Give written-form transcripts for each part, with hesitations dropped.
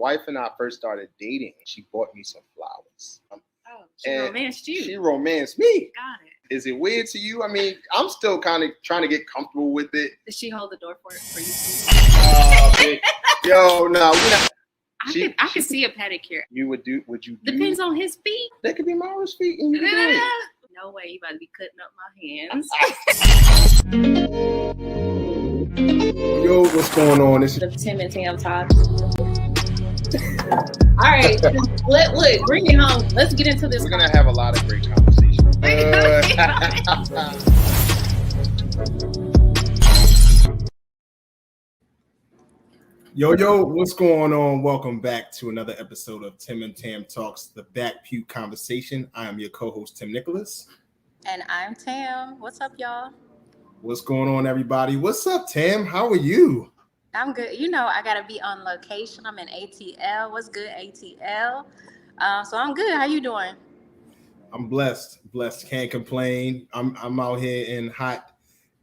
wife and I first started dating, she bought me some flowers. She romanced you. She romanced me. Got it. Is it weird to you? I mean, I'm still kind of trying to get comfortable with it. Did she hold the door for you? Yo, no, I could see a pedicure. Would you? Depends on his feet. That could be Mara's feet, and you can do it. No way, you about to be cutting up my hands. Yo, what's going on? This is the Tim and Tam talk. All right, look, bring it home. Let's get into this. We're gonna have a lot of great conversations. Yo, what's going on? Welcome back to another episode of Tim and Tam Talks, the Back Pew Conversation. I am your co-host, Tim Nicholas. And I'm Tam. What's up, y'all? What's going on, everybody? What's up, Tam? How are you? I'm good. You know, I got to be on location. I'm in ATL. What's good, ATL? So I'm good. How you doing? I'm blessed. Can't complain. I'm out here in hot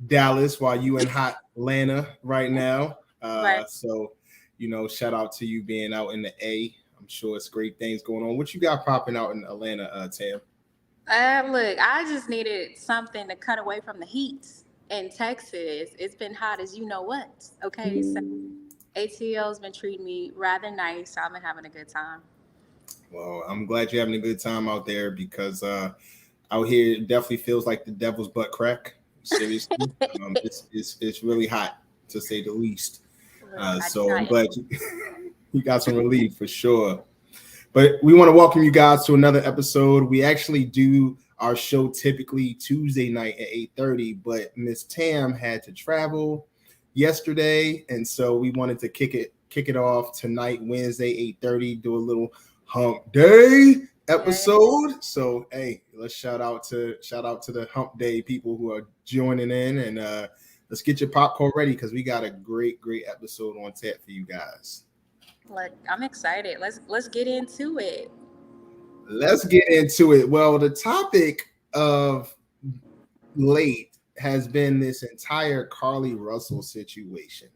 Dallas while you in hot Atlanta right now. Right. So, you know, shout out to you being out in the A. I'm sure it's great things going on. What you got popping out in Atlanta, Tam? Look, I just needed something to cut away from the heat in Texas. It's been hot as you know what. Okay, so ATL's been treating me rather nice. I've been having a good time. Well, I'm glad you're having a good time out there because out here it definitely feels like the devil's butt crack. Seriously, it's really hot to say the least. So I'm glad you got some relief for sure. But we want to welcome you guys to another episode. We actually do our show typically Tuesday night at 8:30, but Miss Tam had to travel yesterday, and so we wanted to kick it off tonight, Wednesday, 8:30, do a little Hump Day episode. Yeah. So hey, let's shout out to the Hump Day people who are joining in, and let's get your popcorn ready because we got a great episode on tap for you guys. Look, I'm excited. Let's get into it. Let's get into it. Well, the topic of late has been this entire Carlee Russell situation.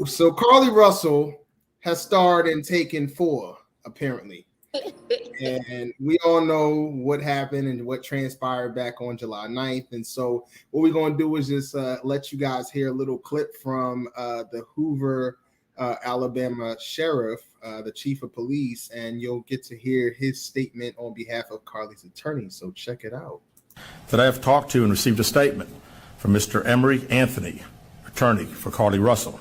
So Carlee Russell has starred in Taken 4, apparently. And we all know what happened and what transpired back on July 9th. And so what we're going to do is just let you guys hear a little clip from the Hoover, Alabama sheriff, the chief of police, and you'll get to hear his statement on behalf of Carlee's attorney. So check it out. That I have talked to and received a statement from Mr. Emory Anthony, attorney for Carlee Russell.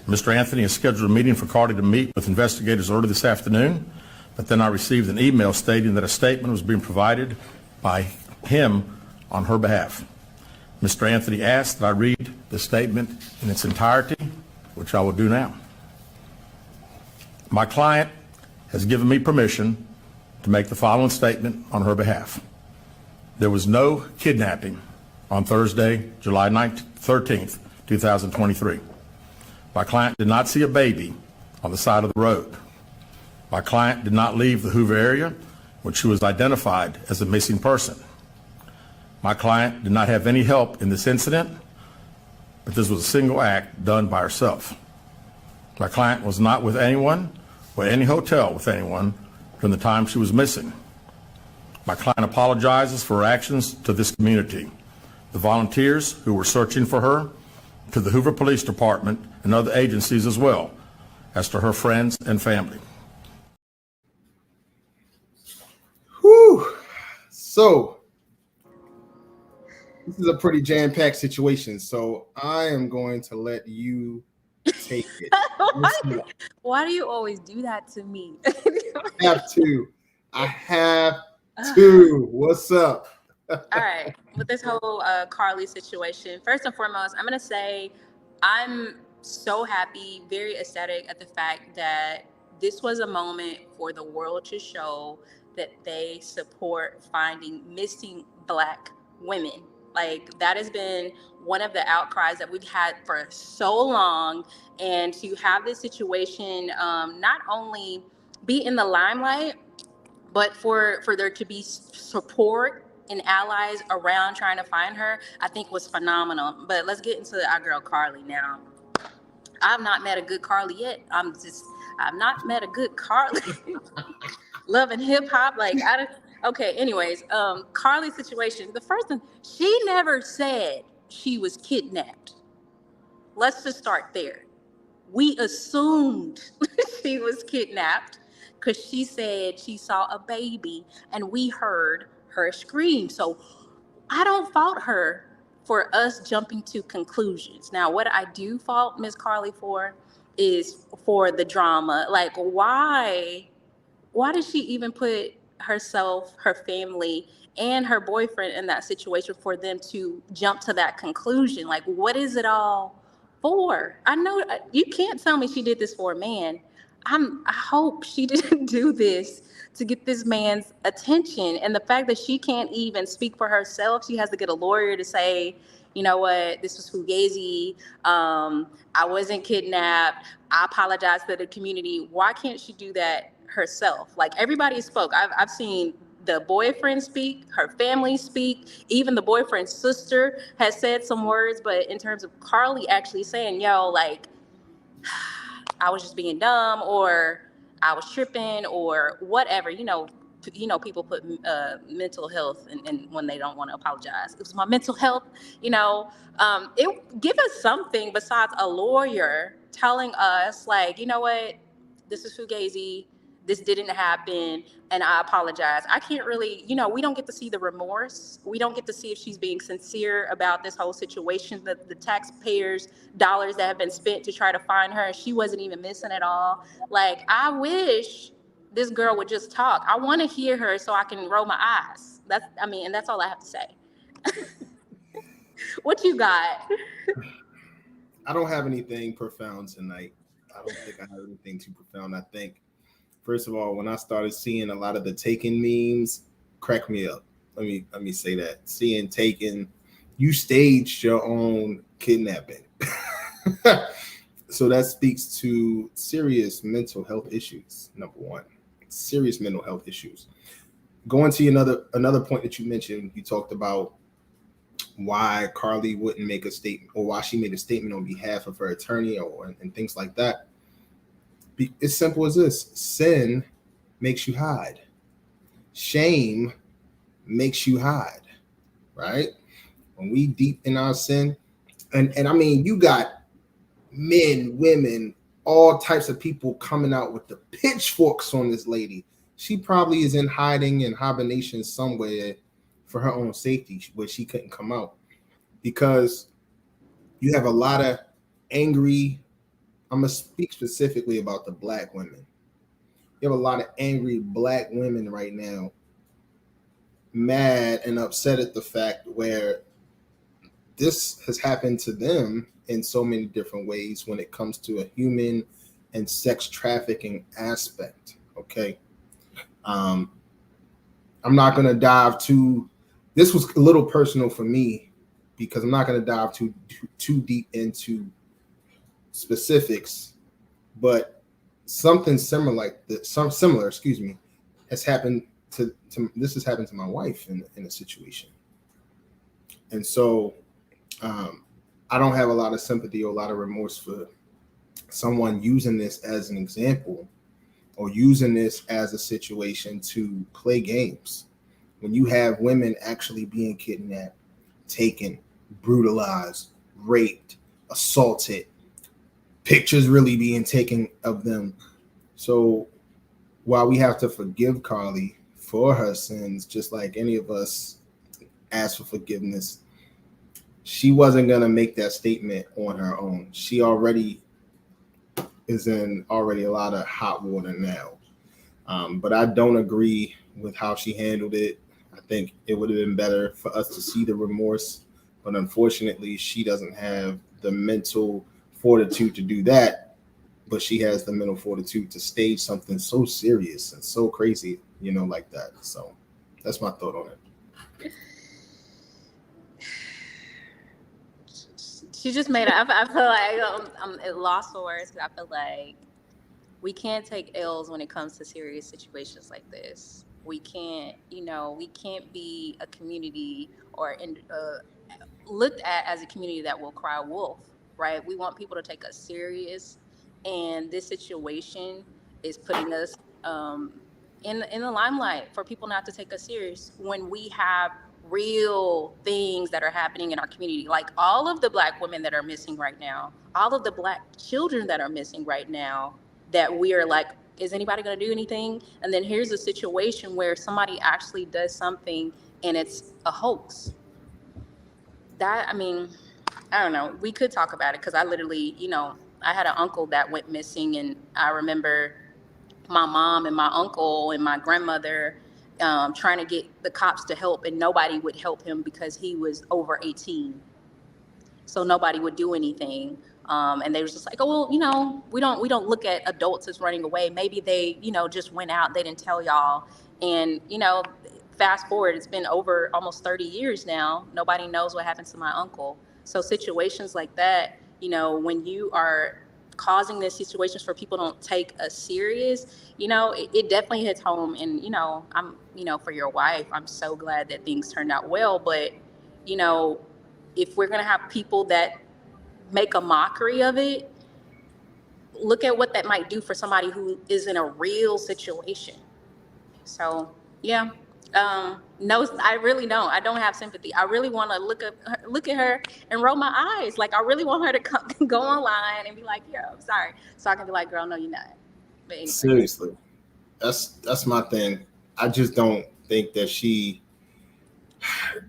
Mr. Anthony has scheduled a meeting for Carlee to meet with investigators early this afternoon, but then I received an email stating that a statement was being provided by him on her behalf. Mr. Anthony asked that I read the statement in its entirety, which I will do now. My client has given me permission to make the following statement on her behalf. There was no kidnapping on Thursday, July 13th, 2023. My client did not see a baby on the side of the road. My client did not leave the Hoover area when she was identified as a missing person. My client did not have any help in this incident, but this was a single act done by herself. My client was not with anyone or any hotel with anyone from the time she was missing. My client apologizes for her actions to this community, the volunteers who were searching for her, to the Hoover Police Department and other agencies as well, as to her friends and family. Whew. So this is a pretty jam-packed situation. So I am going to let you take it. Why do you always do that to me? I have to. What's up? All right. With this whole Carlee situation, first and foremost, I'm going to say I'm so happy, very ecstatic at the fact that this was a moment for the world to show that they support finding missing Black women. Like, that has been one of the outcries that we've had for so long. And to have this situation not only be in the limelight, but for there to be support and allies around trying to find her, I think was phenomenal. But let's get into our girl Carlee now. I've not met a good Carlee yet. I've not met a good Carlee. Love and hip hop, like I don't. Okay, anyways, Carlee's situation. The first thing, she never said she was kidnapped. Let's just start there. We assumed she was kidnapped because she said she saw a baby and we heard her scream. So I don't fault her for us jumping to conclusions. Now, what I do fault Miss Carlee for is for the drama. Like, why did she even put herself, her family, and her boyfriend in that situation for them to jump to that conclusion? Like, what is it all for? I know you can't tell me she did this for a man. I hope she didn't do this to get this man's attention. And the fact that she can't even speak for herself, she has to get a lawyer to say, you know what, this was fugazi. I wasn't kidnapped. I apologize to the community. Why can't she do that herself? Like, everybody spoke. I've seen the boyfriend speak, her family speak, even the boyfriend's sister has said some words. But in terms of Carlee actually saying, yo, like, I was just being dumb, or I was tripping, or whatever, people put mental health in when they don't want to apologize. It was my mental health, it give us something besides a lawyer telling us, like, you know what, this is fugazi, this didn't happen, and I apologize. I can't really, we don't get to see the remorse. We don't get to see if she's being sincere about this whole situation, the taxpayers' dollars that have been spent to try to find her, and she wasn't even missing at all. Like, I wish this girl would just talk. I want to hear her so I can roll my eyes. And that's all I have to say. What you got? I don't have anything profound tonight. I don't think I have anything too profound. I think, first of all, when I started seeing a lot of the Taken memes, crack me up. Let me say that. Seeing Taken, you staged your own kidnapping. So that speaks to serious mental health issues. Number one, serious mental health issues. Going to another point that you mentioned, you talked about why Carlee wouldn't make a statement, or why she made a statement on behalf of her attorney, and things like that. It's simple as this: sin makes you hide. Shame makes you hide, right? When we deep in our sin, and I mean, you got men, women, all types of people coming out with the pitchforks on this lady. She probably is in hiding, in hibernation somewhere for her own safety, where she couldn't come out, because you have a lot of angry. I'm going to speak specifically about the Black women. You have a lot of angry Black women right now, mad and upset at the fact where this has happened to them in so many different ways when it comes to a human and sex trafficking aspect. Okay. I'm not going to dive too, this was a little personal for me, because I'm not going to dive too deep into specifics, but something similar, has happened to this has happened to my wife in a situation. And so I don't have a lot of sympathy or a lot of remorse for someone using this as an example, or using this as a situation to play games. When you have women actually being kidnapped, taken, brutalized, raped, assaulted, pictures really being taken of them. So while we have to forgive Carlee for her sins, just like any of us ask for forgiveness, she wasn't going to make that statement on her own. She already is in a lot of hot water now. But I don't agree with how she handled it. I think it would have been better for us to see the remorse. But unfortunately, she doesn't have the mental fortitude to do that. But she has the mental fortitude to stage something so serious and so crazy, like that. So that's my thought on it. She just made it. I feel like I'm at loss for words, because I feel like we can't take L's when it comes to serious situations like this. We can't, we can't be a community or looked at as a community that will cry wolf, right? We want people to take us serious, And this situation is putting us in the limelight for people not to take us serious when we have real things that are happening in our community. Like all of the Black women that are missing right now, all of the Black children that are missing right now, that we are like, is anybody going to do anything? And then here's a situation where somebody actually does something and it's a hoax. That, I mean, I don't know. We could talk about it because I literally, I had an uncle that went missing, and I remember my mom and my uncle and my grandmother trying to get the cops to help, and nobody would help him because he was over 18. So nobody would do anything. And they was just like, oh, well, we don't look at adults as running away. Maybe they, just went out, they didn't tell y'all. And, fast forward, it's been over almost 30 years now. Nobody knows what happened to my uncle. So situations like that, when you are causing these situations for people don't take us serious, it definitely hits home. And, I'm, for your wife, I'm so glad that things turned out well. But, if we're going to have people that make a mockery of it, look at what that might do for somebody who is in a real situation. So, yeah. No, I really don't. I don't have sympathy. I really want to look at her and roll my eyes. Like I really want her to go online and be like, "Yo, I'm sorry," so I can be like, "Girl, no, you're not." But anyway. Seriously, that's my thing. I just don't think that she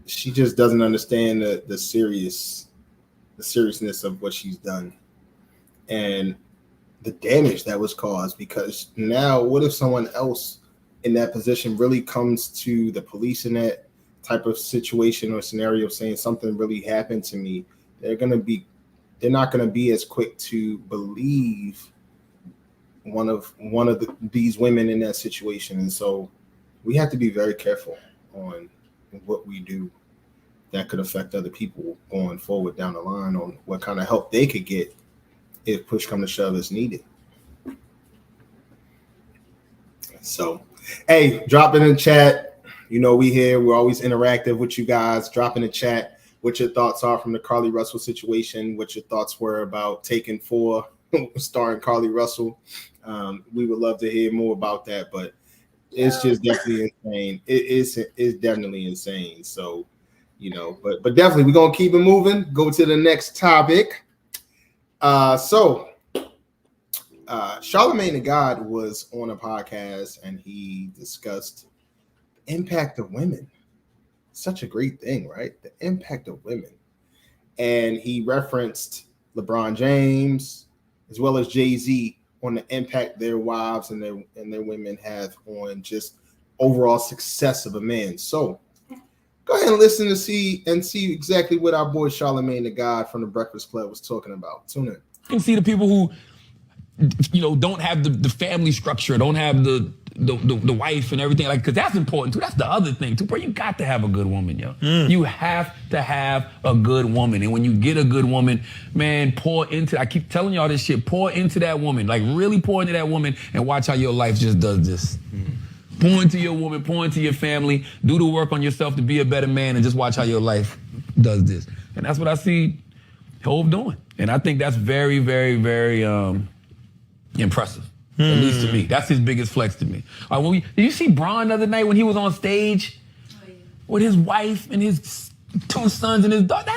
just doesn't understand the seriousness of what she's done and the damage that was caused. Because now, what if someone else in that position really comes to the police in that type of situation or scenario saying something really happened to me? They're not going to be as quick to believe one of these women in that situation. And so we have to be very careful on what we do that could affect other people going forward down the line on what kind of help they could get if push come to shove is needed. So, hey, drop it in the chat. We here. We're always interactive with you guys. Drop in the chat what your thoughts are from the Carlee Russell situation, what your thoughts were about Taken 4, starring Carlee Russell. We would love to hear more about that, but it's just definitely insane. It's definitely insane. So, but definitely we're going to keep it moving. Go to the next topic. Charlamagne the God was on a podcast and he discussed the impact of women. Such a great thing, right? The impact of women. And he referenced LeBron James as well as Jay-Z on the impact their wives and their women have on just overall success of a man. So go ahead and listen to see exactly what our boy Charlamagne the God from the Breakfast Club was talking about. Tune in. You can see the people who don't have the family structure, don't have the wife and everything, like, because that's important too. That's the other thing too, bro. You got to have a good woman, yo. You have to have a good woman, and when you get a good woman, man, I keep telling y'all this shit, pour into that woman, like really pour into that woman, and watch how your life just does this. Pour into your woman, pour into your family, do the work on yourself to be a better man, and just watch how your life does this. And that's what I see Hov doing, and I think that's very, very, very impressive. At least to me. That's his biggest flex to me. Did you see Bron the other night when he was on stage with his wife and his 2 sons and his daughter?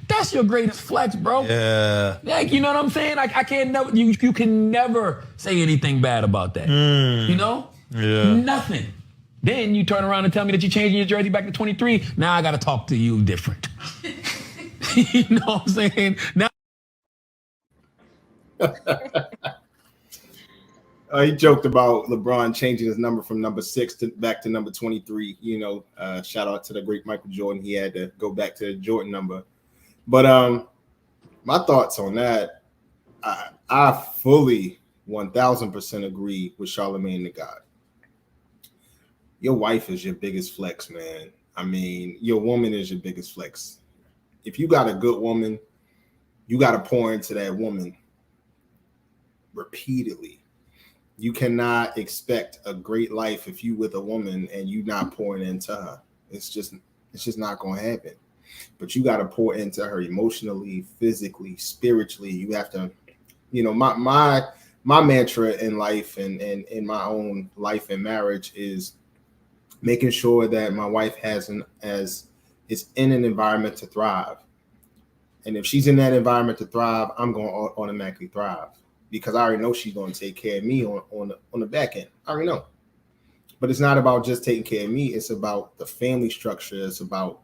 That's your greatest flex, bro. Yeah. Like, you know what I'm saying? Like, I can't never, you can never say anything bad about that. Yeah. Nothing. Then you turn around and tell me that you're changing your jersey back to 23. Now I got to talk to you different. You know what I'm saying? Now. He joked about LeBron changing his number from number 6 back to number 23. Shout out to the great Michael Jordan. He had to go back to the Jordan number. But my thoughts on that, I fully 1000% agree with Charlamagne the God. Your wife is your biggest flex, man. I mean, your woman is your biggest flex. If you got a good woman, you got to pour into that woman repeatedly. You cannot expect a great life if you with a woman and you not pouring into her. It's just not going to happen. But you got to pour into her emotionally, physically, spiritually. You have to my mantra in life and in my own life and marriage is making sure that my wife is in an environment to thrive. And if she's in that environment to thrive, I'm going to automatically thrive because I already know she's going to take care of me on the back end. I already know. But it's not about just taking care of me. It's about the family structure. It's about,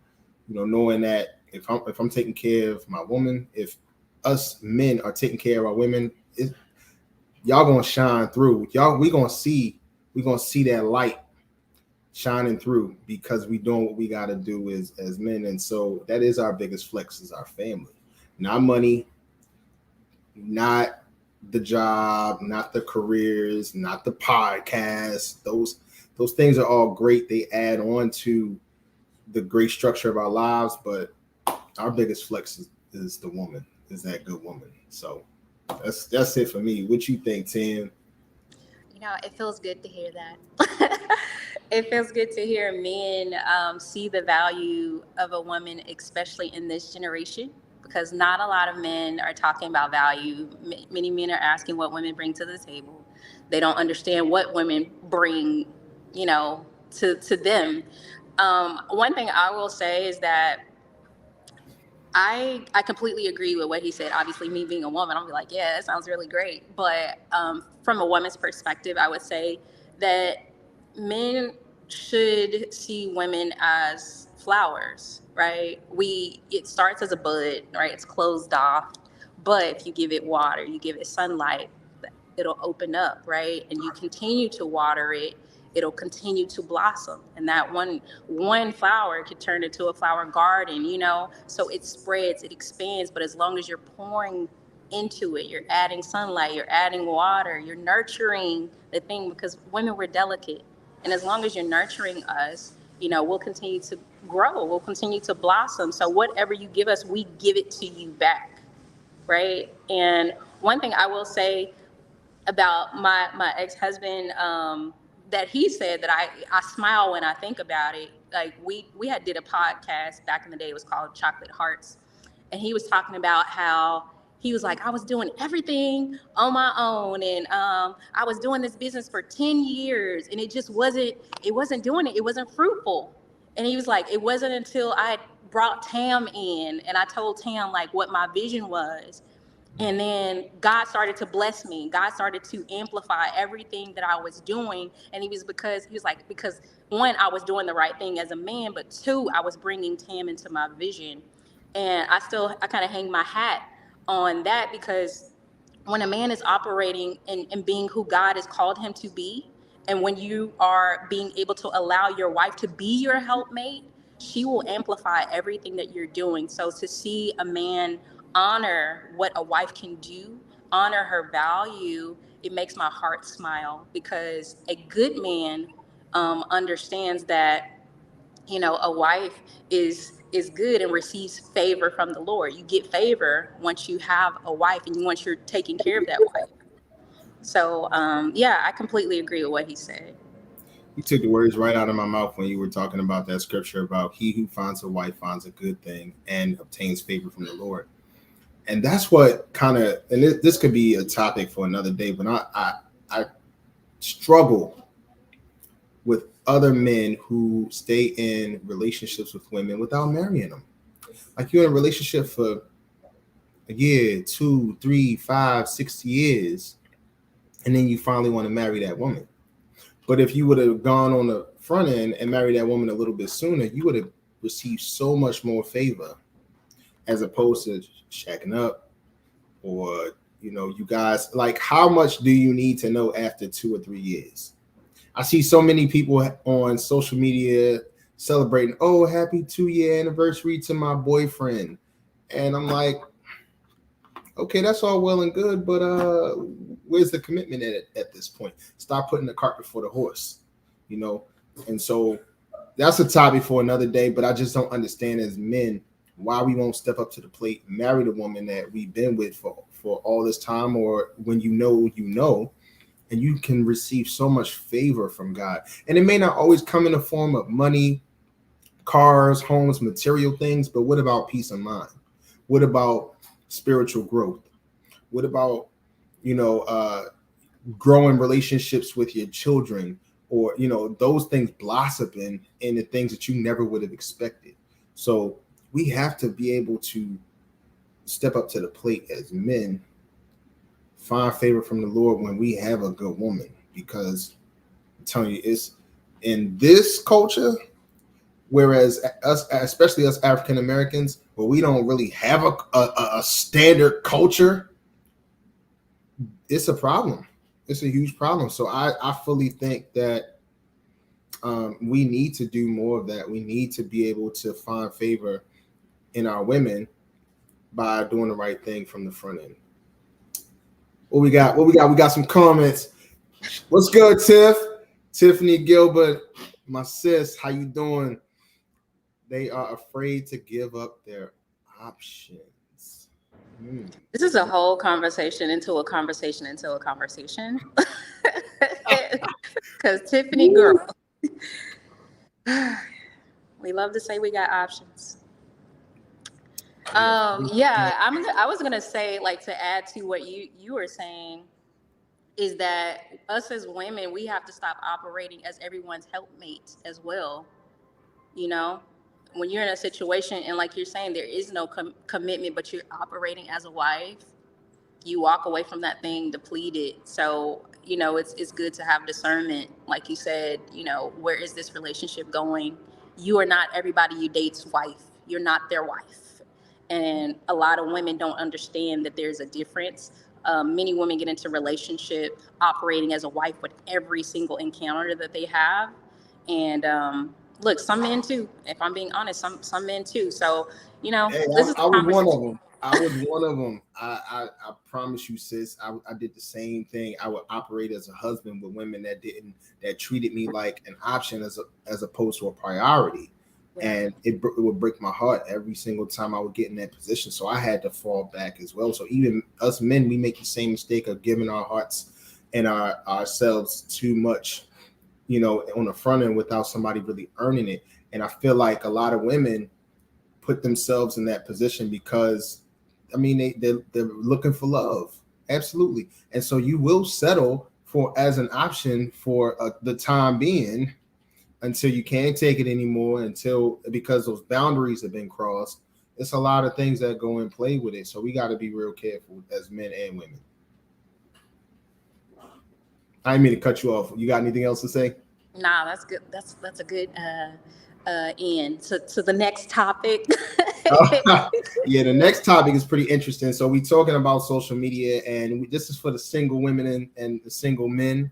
knowing that if I'm taking care of my woman, if us men are taking care of our women, y'all gonna shine through. We gonna see that light shining through because we doing what we gotta do as men. And so that is our biggest flex, is our family. Not money, not the job, not the careers, not the podcast. Those things are all great. They add on to the great structure of our lives, but our biggest flex is the woman, is that good woman. So that's it for me. What you think, Tim? It feels good to hear that. It feels good to hear men see the value of a woman, especially in this generation, because not a lot of men are talking about value. Many men are asking what women bring to the table. They don't understand what women bring, to them. One thing I will say is that I completely agree with what he said. Obviously, me being a woman, I'm like, yeah, that sounds really great. But from a woman's perspective, I would say that men should see women as flowers, right? It starts as a bud, right? It's closed off. But if you give it water, you give it sunlight, it'll open up, right? And you continue to water it, it'll continue to blossom. And that one flower could turn into a flower garden, So it spreads, it expands. But as long as you're pouring into it, you're adding sunlight, you're adding water, you're nurturing the thing, because women, we're delicate. And as long as you're nurturing us, we'll continue to grow, we'll continue to blossom. So whatever you give us, we give it to you back, right? And one thing I will say about my ex-husband, that he said that I smile when I think about it. Like we had did a podcast back in the day. It was called Chocolate Hearts. And he was talking about how he was like, I was doing everything on my own. And I was doing this business for 10 years and it wasn't doing it. It wasn't fruitful. And he was like, it wasn't until I brought Tam in and I told Tam like what my vision was. And then God started to bless me. God started to amplify everything that I was doing. And he was like, because one, I was doing the right thing as a man, but two, I was bringing Tam into my vision. And I kind of hang my hat on that, because when a man is operating and being who God has called him to be, and when you are being able to allow your wife to be your helpmate, she will amplify everything that you're doing. So to see a man honor what a wife can do, honor her value, it makes my heart smile, because a good man understands that a wife is good and receives favor from the Lord. You get favor once you have a wife and once you're taking care of that wife. So I completely agree with what he said. You took the words right out of my mouth when you were talking about that scripture about he who finds a wife finds a good thing and obtains favor from the Lord. And that's what kind of, and this could be a topic for another day, but I struggle with other men who stay in relationships with women without marrying them. Like you're in a relationship for a year, 2, 3, 5, 6 years, and then you finally want to marry that woman. But if you would have gone on the front end and married that woman a little bit sooner, you would have received so much more favor, as opposed to shacking up, or you guys, like, how much do you need to know after 2 or 3 years? I see so many people on social media celebrating, oh, happy 2-year anniversary to my boyfriend. And I'm like, okay, that's all well and good, but where's the commitment at this point? Stop putting the cart before the horse, And so that's a topic for another day, but I just don't understand as men why we won't step up to the plate, marry the woman that we've been with for all this time, or when and you can receive so much favor from God. And it may not always come in the form of money, cars, homes, material things, but what about peace of mind? What about spiritual growth? What about you know, growing relationships with your children, or you know, those things blossoming into things that you never would have expected. So we have to be able to step up to the plate as men, find favor from the Lord when we have a good woman, because I'm telling you, it's in this culture, whereas us, especially us African Americans, where we don't really have a standard culture, it's a problem. It's a huge problem. So I fully think that we need to do more of that. We need to be able to find favor in our women by doing the right thing from the front end. What we got? We got some comments. What's good, Tiff? Tiffany Gilbert, my sis, how you doing? They are afraid to give up their options. This is a whole conversation into a conversation into a conversation. Because Tiffany, girl, we love to say we got options. I was gonna say, like, to add to what you were saying, is that us as women, we have to stop operating as everyone's helpmate as well. You know, when you're in a situation and, like you're saying, there is no commitment, but you're operating as a wife, you walk away from that thing depleted. So, you know, it's good to have discernment. Like you said, you know, where is this relationship going? You are not everybody you date's wife. You're not their wife. And a lot of women don't understand that there's a difference. Many women get into relationship operating as a wife with every single encounter that they have. And look, some men too. If I'm being honest, some men too. So, you know, hey, this is I was one of them. I was one of them. I promise you, sis. I did the same thing. I would operate as a husband with women that treated me like an option as opposed to a priority, and it would break my heart every single time I would get in that position. So I had to fall back as well. So even us men, we make the same mistake of giving our hearts and ourselves too much, you know, on the front end without somebody really earning it. And I feel like a lot of women put themselves in that position because, I mean, they're looking for love. Absolutely. And so you will settle for as an option for the time being until you can't take it anymore, because those boundaries have been crossed. It's a lot of things that go in play with it. So we got to be real careful as men and women. I didn't mean to cut you off. You got anything else to say? Nah, that's good. That's a good end to the next topic. Yeah, the next topic is pretty interesting. So we're talking about social media, and this is for the single women and the single men.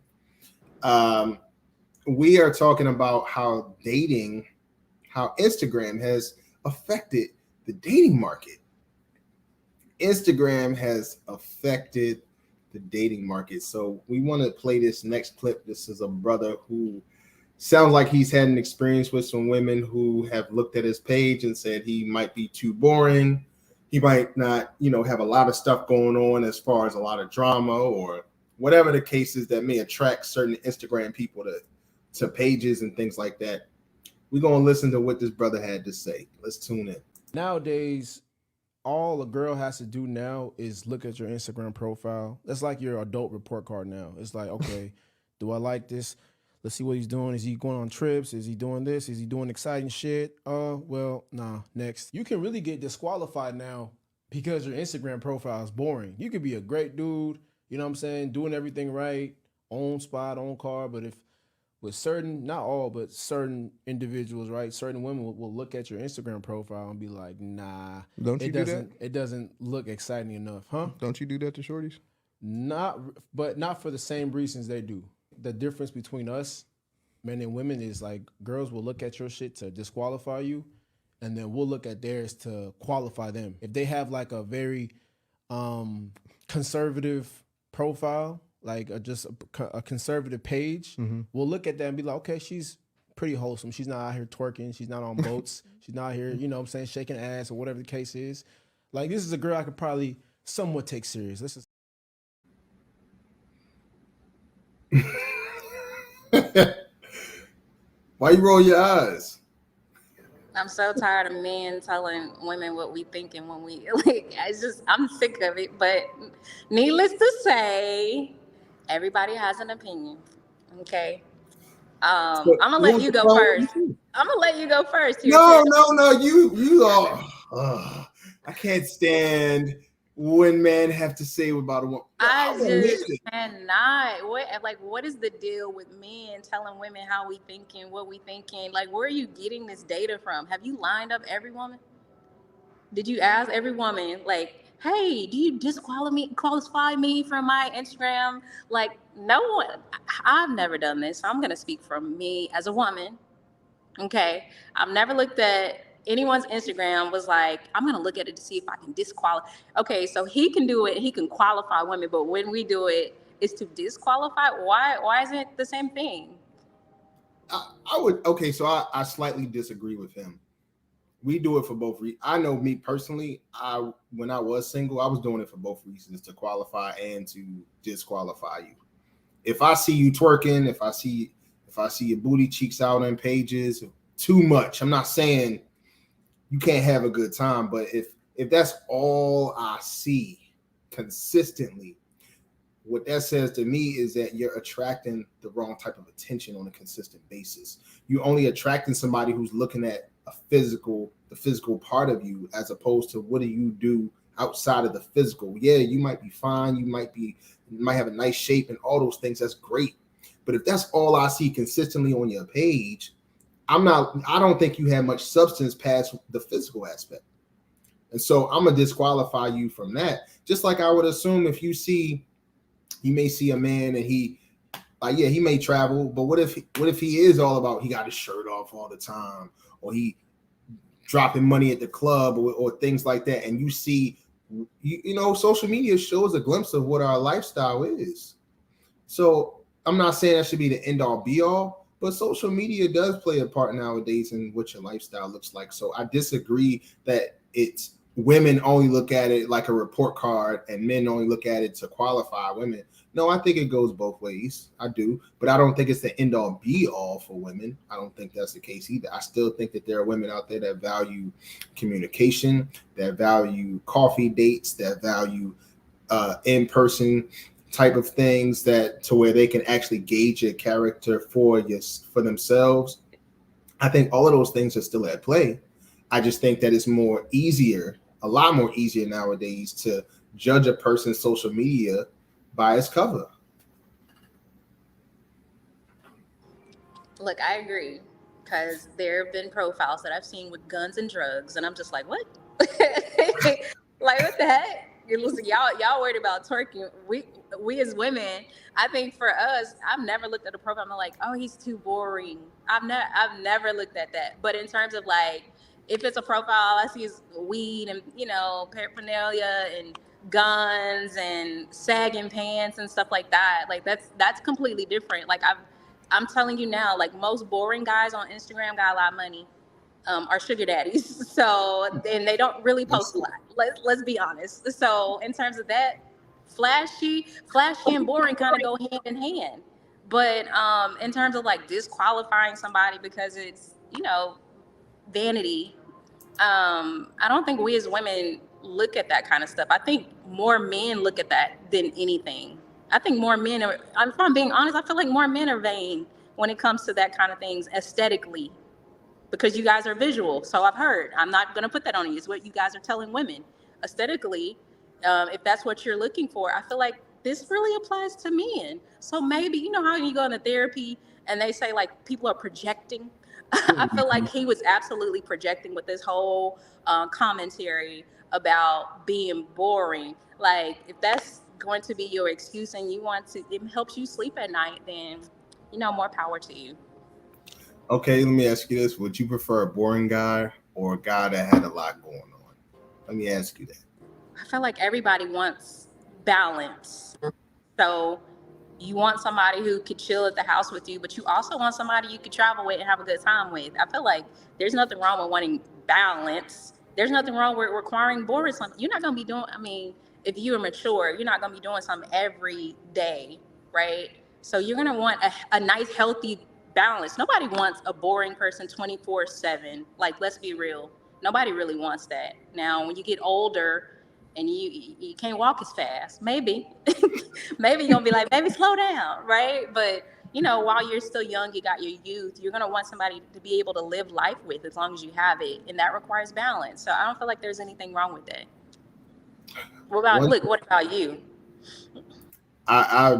We are talking about how Instagram has affected the dating market. Instagram has affected the dating market. So we want to play this next clip. This is a brother who sounds like he's had an experience with some women who have looked at his page and said he might be too boring. He might not, you know, have a lot of stuff going on as far as a lot of drama or whatever the case is that may attract certain Instagram people to pages and things like that. We're going to listen to what this brother had to say. Let's tune in. Nowadays, all a girl has to do now is look at your Instagram profile. That's like your adult report card now. It's like, okay, do I like this? Let's see what he's doing. Is he going on trips? Is he doing this? Is he doing exciting shit? Well, nah, next. You can really get disqualified now because your Instagram profile is boring. You could be a great dude, you know what I'm saying, doing everything right, own spot, own car, but if with certain, not all, but certain individuals, right? Certain women will look at your Instagram profile and be like, nah, Don't you do that? It doesn't look exciting enough, huh? Don't you do that to shorties? Not for the same reasons they do. The difference between us, men and women, is like girls will look at your shit to disqualify you, and then we'll look at theirs to qualify them. If they have like a very conservative profile, like just a conservative page, we'll look at that and be like, okay, she's pretty wholesome. She's not out here twerking. She's not on boats. She's not here, you know what I'm saying, shaking ass or whatever the case is. Like, this is a girl I could probably somewhat take serious. This is Why you roll your eyes? I'm so tired of men telling women what we thinking when we like. I'm sick of it. But needless to say, everybody has an opinion. Okay. I'm gonna What let was you the go problem first. with you? I'm gonna let you go first here, No, Tim. no, no. You are. I can't stand when men have to say about a woman. I I won't just listen. cannot. What is the deal with men telling women how we thinking, what we thinking? Like, where are you getting this data from? Have you lined up every woman? Did you ask every woman, like, hey, do you disqualify me from my Instagram? Like, no one, I've never done this. So I'm going to speak from me as a woman. Okay. I've never looked at anyone's Instagram was like, I'm going to look at it to see if I can disqualify. Okay. So he can do it. He can qualify women. But when we do it, it's to disqualify. Why isn't it the same thing? I would. Okay, so I slightly disagree with him. We do it for both reasons. I know me personally, when I was single, I was doing it for both reasons, to qualify and to disqualify you. If I see you twerking, if I see your booty cheeks out on pages too much, I'm not saying you can't have a good time, but if that's all I see consistently, what that says to me is that you're attracting the wrong type of attention on a consistent basis. You're only attracting somebody who's looking at the physical part of you, as opposed to what do you do outside of the physical. Yeah, you might be fine, you might have a nice shape and all those things. That's great. But if that's all I see consistently on your page, I don't think you have much substance past the physical aspect. And so I'm gonna disqualify you from that. Just like I would assume if you may see a man and he may travel, but what if he is all about, he got his shirt off all the time, or he dropping money at the club, or things like that, and you see, social media shows a glimpse of what our lifestyle is. So I'm not saying that should be the end all be all, but social media does play a part nowadays in what your lifestyle looks like. So I disagree that it's women only look at it like a report card and men only look at it to qualify women. No, I think it goes both ways. I do, but I don't think it's the end all be all for women. I don't think that's the case either. I still think that there are women out there that value communication, that value coffee dates, that value in-person type of things, that to where they can actually gauge your character for themselves. I think all of those things are still at play. I just think that it's a lot more easier nowadays to judge a person's social media by its cover. Look, I agree, because there have been profiles that I've seen with guns and drugs, and I'm just like, what? Like, what the heck? Listen, y'all worried about twerking. We as women, I think for us, I've never looked at a profile. I'm like, oh, he's too boring. I've never looked at that. But in terms of like, if it's a profile, I see is weed and paraphernalia and guns and sagging pants and stuff like that. Like that's completely different. Like I'm telling you now, like most boring guys on Instagram got a lot of money, are sugar daddies. So then they don't really post a lot. Let's be honest. So in terms of that, flashy and boring kind of go hand in hand. But in terms of like disqualifying somebody because it's vanity, I don't think we as women look at that kind of stuff. I think more men look at that than anything. I think more men are, if I'm being honest, I feel like more men are vain when it comes to that kind of things aesthetically, because you guys are visual. So I've heard. I'm not going to put that on you. It's what you guys are telling women aesthetically. If that's what you're looking for, I feel like this really applies to men. So maybe, you know how you go into therapy and they say like people are projecting. I feel like he was absolutely projecting with this whole commentary about being boring. Like if that's going to be your excuse and you want to, it helps you sleep at night, then more power to you. Okay, let me ask you this. Would you prefer a boring guy or a guy that had a lot going on? Let me ask you that. I feel like everybody wants balance. So you want somebody who could chill at the house with you, but you also want somebody you could travel with and have a good time with. I feel like there's nothing wrong with wanting balance. There's nothing wrong with requiring boring something. You're not going to be doing, if you're mature, you're not going to be doing something every day, right? So you're going to want a nice, healthy balance. Nobody wants a boring person 24/7. Like, let's be real. Nobody really wants that. Now, when you get older and you can't walk as fast, maybe, maybe you're gonna be like, maybe slow down, right? But while you're still young, you got your youth. You're gonna want somebody to be able to live life with as long as you have it, and that requires balance. So I don't feel like there's anything wrong with that. What about you? I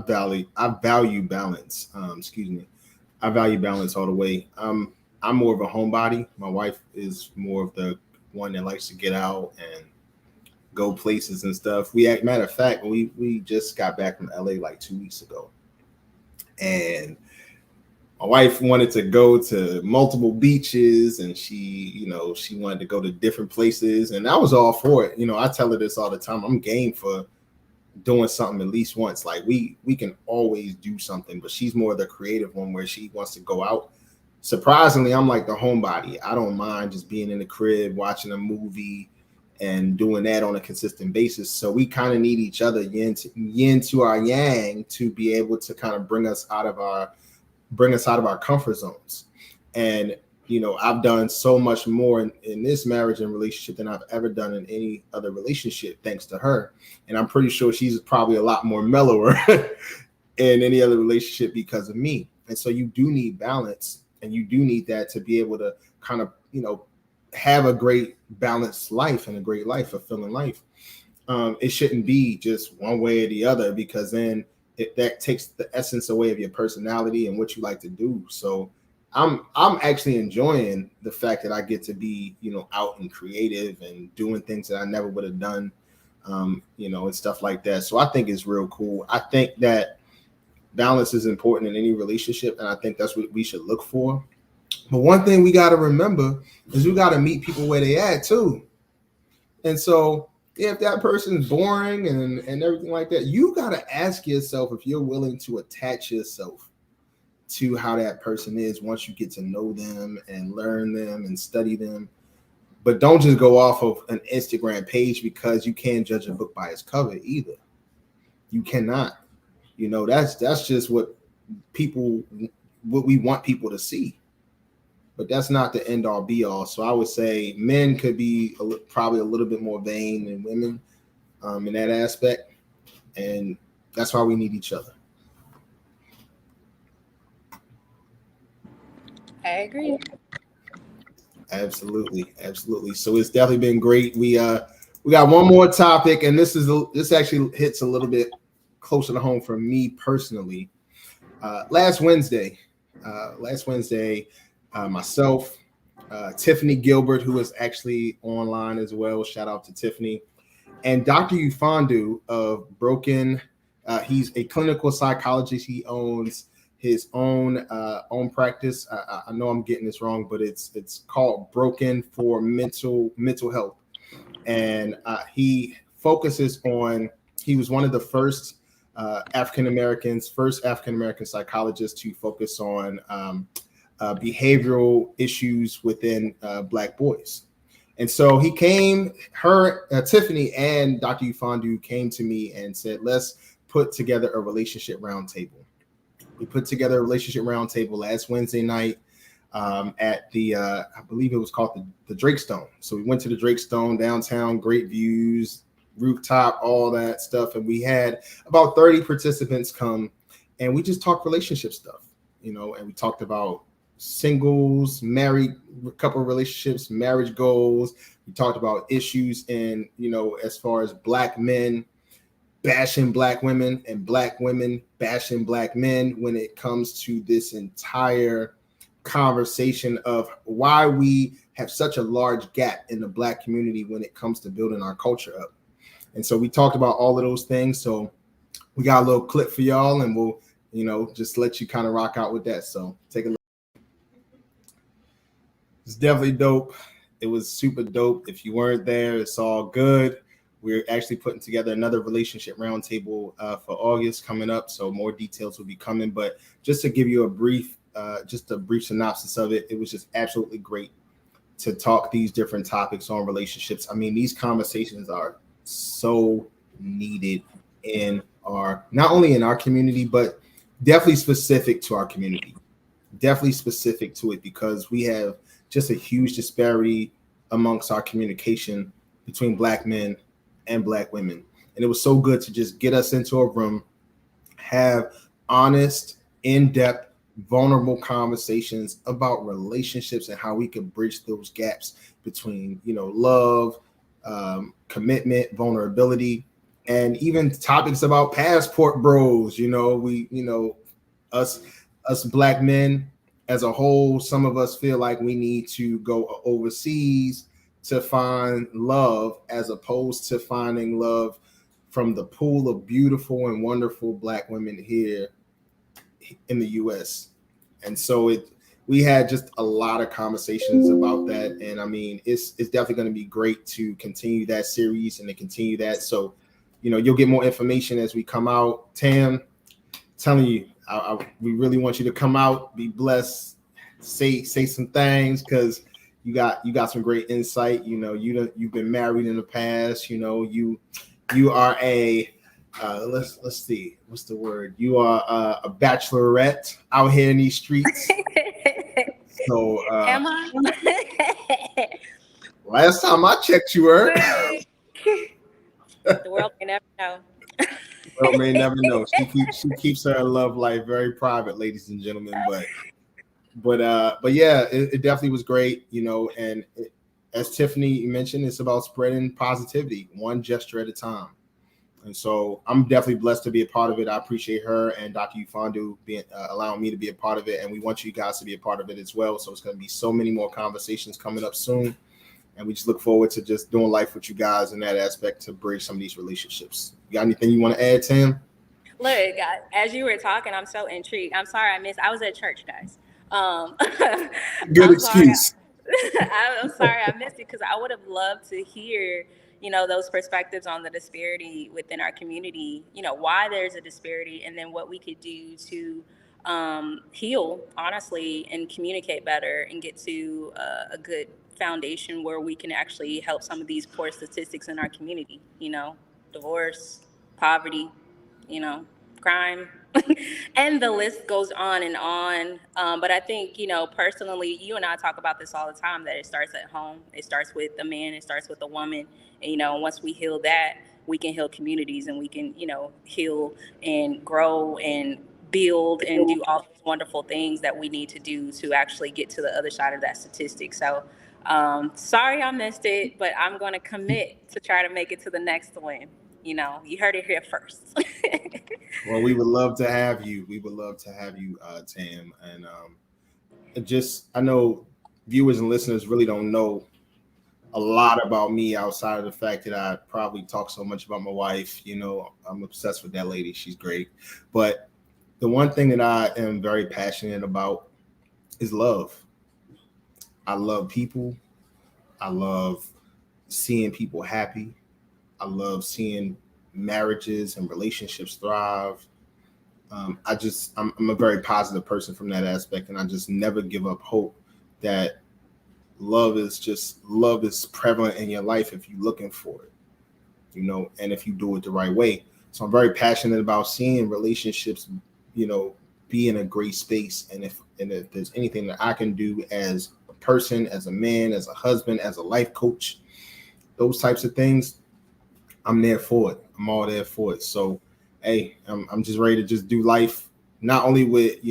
value balance. Excuse me. I value balance all the way. I'm more of a homebody. My wife is more of the one that likes to get out and go places and stuff. Matter of fact, we just got back from LA like 2 weeks ago, and my wife wanted to go to multiple beaches, and she wanted to go to different places, and I was all for it. I tell her this all the time. I'm game for doing something at least once. Like we can always do something, but she's more the creative one where she wants to go out. Surprisingly, I'm like the homebody. I don't mind just being in the crib, watching a movie and doing that on a consistent basis. So we kind of need each other, yin to our yang, to be able to kind of bring us out of our comfort zones. And I've done so much more in this marriage and relationship than I've ever done in any other relationship, thanks to her. And I'm pretty sure she's probably a lot more mellower in any other relationship because of me. And so you do need balance, and you do need that to be able to kind of, have a great balanced life and a great life, fulfilling life. It shouldn't be just one way or the other, because then that takes the essence away of your personality and what you like to do. So I'm actually enjoying the fact that I get to be, out and creative and doing things that I never would have done, and stuff like that. So I think it's real cool. I think that balance is important in any relationship, and I think that's what we should look for. But one thing we got to remember is we got to meet people where they at too. And so if that person's boring and everything like that, you got to ask yourself if you're willing to attach yourself to how that person is once you get to know them and learn them and study them. But don't just go off of an Instagram page, because you can't judge a book by its cover either. You cannot. That's just what we want people to see. But that's not the end all be all. So I would say men could be probably a little bit more vain than women in that aspect. And that's why we need each other. I agree. Absolutely. So it's definitely been great. We got one more topic, and this actually hits a little bit closer to home for me personally. Last Wednesday, myself, Tiffany Gilbert, who is actually online as well. Shout out to Tiffany, and Dr. Ufandu of Broken. He's a clinical psychologist. He owns his own practice. I know I'm getting this wrong, but it's called Broken for Mental Health, and he focuses on. He was one of the first African American psychologists to focus on behavioral issues within Black boys. And so Tiffany and Dr. Ufandu came to me and said, let's put together a relationship roundtable. We put together a relationship roundtable last Wednesday night at the, I believe it was called the Drake Stone. So we went to the Drake Stone downtown, great views, rooftop, all that stuff. And we had about 30 participants come, and we just talked relationship stuff, and we talked about singles, married couple relationships, marriage goals. We talked about issues in, as far as Black men bashing Black women and Black women bashing Black men when it comes to this entire conversation of why we have such a large gap in the Black community when it comes to building our culture up. And so we talked about all of those things. So we got a little clip for y'all, and we'll, just let you kind of rock out with that. So take a look. It's definitely dope. It was super dope. If you weren't there, it's all good. We're actually putting together another relationship roundtable for August coming up. So more details will be coming. But just to give you a brief synopsis of it, it was just absolutely great to talk these different topics on relationships. I mean, these conversations are so needed not only in our community, but definitely specific to our community. definitely specific to it because we have just a huge disparity amongst our communication between Black men and Black women. And it was so good to just get us into a room, have honest, in-depth, vulnerable conversations about relationships and how we can bridge those gaps between, love, commitment, vulnerability, and even topics about passport bros. Us Black men as a whole, some of us feel like we need to go overseas to find love as opposed to finding love from the pool of beautiful and wonderful Black women here in the US. And so we had just a lot of conversations about that. And I mean, it's definitely going to be great to continue that series and to continue that. So, you'll get more information as we come out. Tam, telling you, we really want you to come out, be blessed, say some things, because you got some great insight. You've been married in the past. You are a let's see, what's the word? You are a bachelorette out here in these streets. So Am I? Last time I checked, you were. The world may never know. Well, may never know. She keeps her love life very private, ladies and gentlemen. But yeah, it definitely was great, and as Tiffany mentioned, it's about spreading positivity, one gesture at a time. And so I'm definitely blessed to be a part of it. I appreciate her and Dr. Ufandu being allowing me to be a part of it, and we want you guys to be a part of it as well. So it's going to be so many more conversations coming up soon, and we just look forward to just doing life with you guys in that aspect to bridge some of these relationships. You got anything you want to add, Tim? Look, as you were talking, I'm so intrigued. I'm sorry I was at church, guys. Good excuse. I'm sorry I missed it because I would have loved to hear, those perspectives on the disparity within our community, why there's a disparity, and then what we could do to heal, honestly, and communicate better and get to a good foundation where we can actually help some of these poor statistics in our community, divorce, poverty, crime, and the list goes on and on. But I think, personally, you and I talk about this all the time, that it starts at home. It starts with a man, it starts with a woman. And, once we heal that, we can heal communities, and we can, heal and grow and build and do all those wonderful things that we need to do to actually get to the other side of that statistic. So sorry I missed it, but I'm going to commit to try to make it to the next one. You heard it here first. Well, we would love to have you. We would love to have you, Tam. And I know viewers and listeners really don't know a lot about me outside of the fact that I probably talk so much about my wife. I'm obsessed with that lady. She's great. But the one thing that I am very passionate about is love. I love people. I love seeing people happy. I love seeing marriages and relationships thrive. I'm a very positive person from that aspect, and I just never give up hope that love is prevalent in your life if you're looking for it, and if you do it the right way. So I'm very passionate about seeing relationships, be in a great space. And if there's anything that I can do as a person, as a man, as a husband, as a life coach, those types of things, I'm there for it. I'm all there for it. So, hey, I'm just ready to just do life, not only with,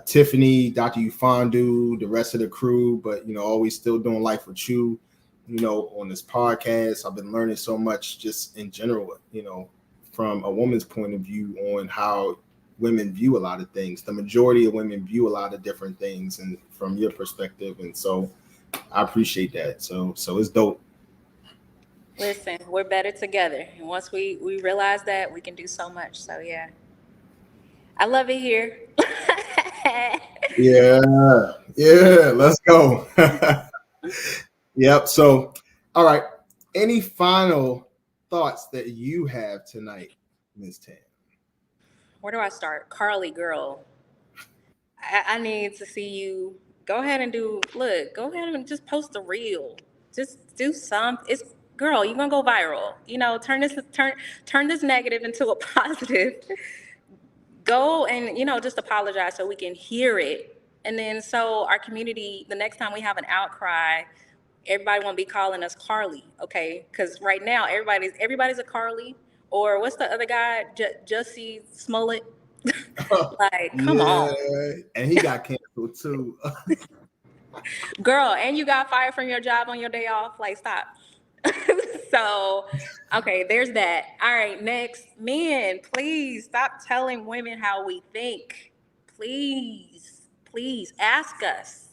Tiffany, Dr. Ufandu, the rest of the crew, but, always still doing life with you, on this podcast. I've been learning so much just in general, from a woman's point of view on how women view a lot of things. The majority of women view a lot of different things, and from your perspective. And so I appreciate that. So it's dope. Listen, we're better together. And once we realize that, we can do so much. So, yeah. I love it here. Yeah, let's go. Yep. So, all right. Any final thoughts that you have tonight, Ms. Tam? Where do I start? Carlee, girl, I need to see you. Go ahead and just post a reel. Just do something. Girl, you're gonna go viral. Turn this negative into a positive. go and, just apologize so we can hear it. And then so our community, the next time we have an outcry, everybody won't be calling us Carlee, okay? Because right now everybody's a Carlee, or what's the other guy, Jussie Smollett? Like, come on. And he got canceled too. Girl, and you got fired from your job on your day off. Like, stop. So, okay, there's that. All right, next. Men, please stop telling women how we think. Please ask us.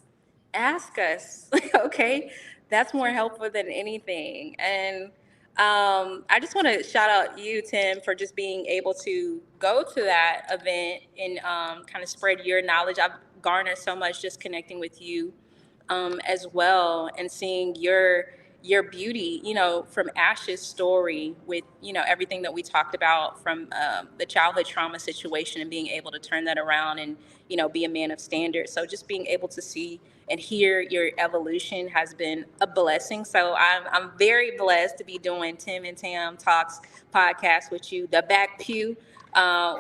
Okay? That's more helpful than anything. And I just want to shout out you, Tim, for just being able to go to that event and kind of spread your knowledge. I've garnered so much just connecting with you as well, and seeing your beauty, from Ash's story with, everything that we talked about from the childhood trauma situation, and being able to turn that around and, be a man of standards. So just being able to see and hear your evolution has been a blessing. So I'm very blessed to be doing Tim and Tam Talks podcast with you, the back pew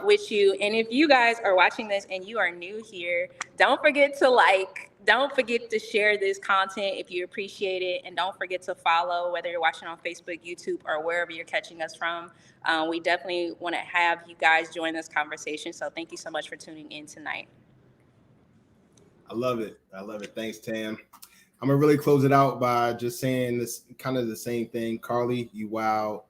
with you. And if you guys are watching this and you are new here, don't forget to share this content if you appreciate it. And don't forget to follow, whether you're watching on Facebook, YouTube, or wherever you're catching us from. We definitely want to have you guys join this conversation. So thank you so much for tuning in tonight. I love it. Thanks, Tam. I'm going to really close it out by just saying this kind of the same thing. Carlee, you wow.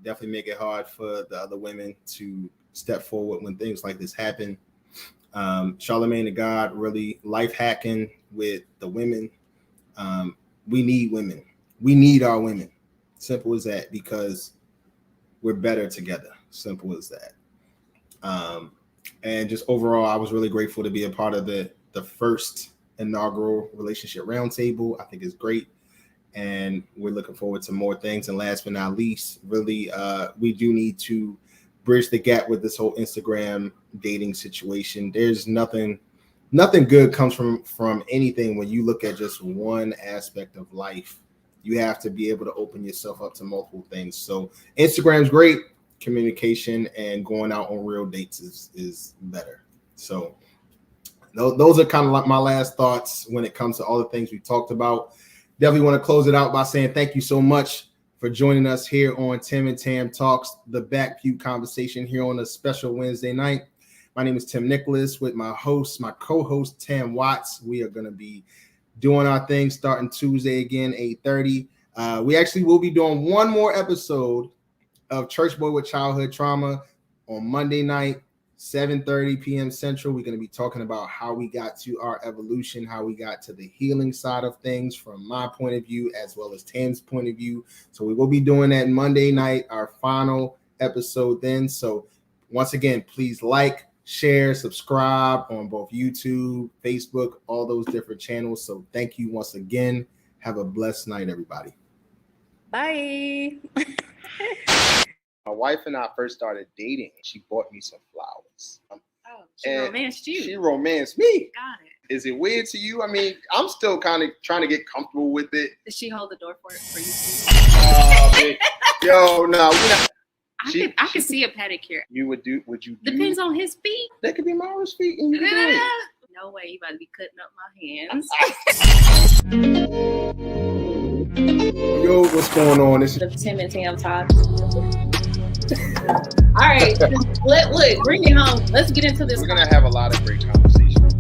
Definitely make it hard for the other women to step forward when things like this happen. Charlamagne the God, really life hacking with the women. We need women. We need our women. Simple as that, because we're better together. Simple as that. And just overall, I was really grateful to be a part of the first inaugural relationship roundtable. I think it's great. And we're looking forward to more things. And last but not least, really, we do need to bridge the gap with this whole Instagram dating situation. There's nothing good comes from anything when you look at just one aspect of life. You have to be able to open yourself up to multiple things. So Instagram's great. Communication and going out on real dates is better. So those are kind of like my last thoughts when it comes to all the things we talked about. Definitely want to close it out by saying thank you so much for joining us here on Tim and Tam Talks, the back pew conversation here on a special Wednesday night. My name is Tim Nicholas with my co-host Tam Watts. We are going to be doing our thing starting Tuesday again, 8:30. We actually will be doing one more episode of Church Boy with Childhood Trauma on Monday night, 7:30 p.m. Central. We're going to be talking about how we got to our evolution, how we got to the healing side of things from my point of view, as well as Tam's point of view. So we will be doing that Monday night, our final episode then. So once again, please like, share, subscribe on both YouTube, Facebook, all those different channels. So thank you once again. Have a blessed night, everybody. Bye. My wife and I first started dating. She bought me some flowers. She romanced you. She romanced me. Got it. Is it weird to you? I mean, I'm still kind of trying to get comfortable with it. Did she hold the door for you? Yo, no, I can see a pedicure. Would you? Depends on his feet. That could be Mara's feet. And you can do it. No way, you about to be cutting up my hands. Yo, what's going on? This is The Tim and Tam Talk. All right, look, bring it home. Let's get into this. We're gonna have a lot of great conversations.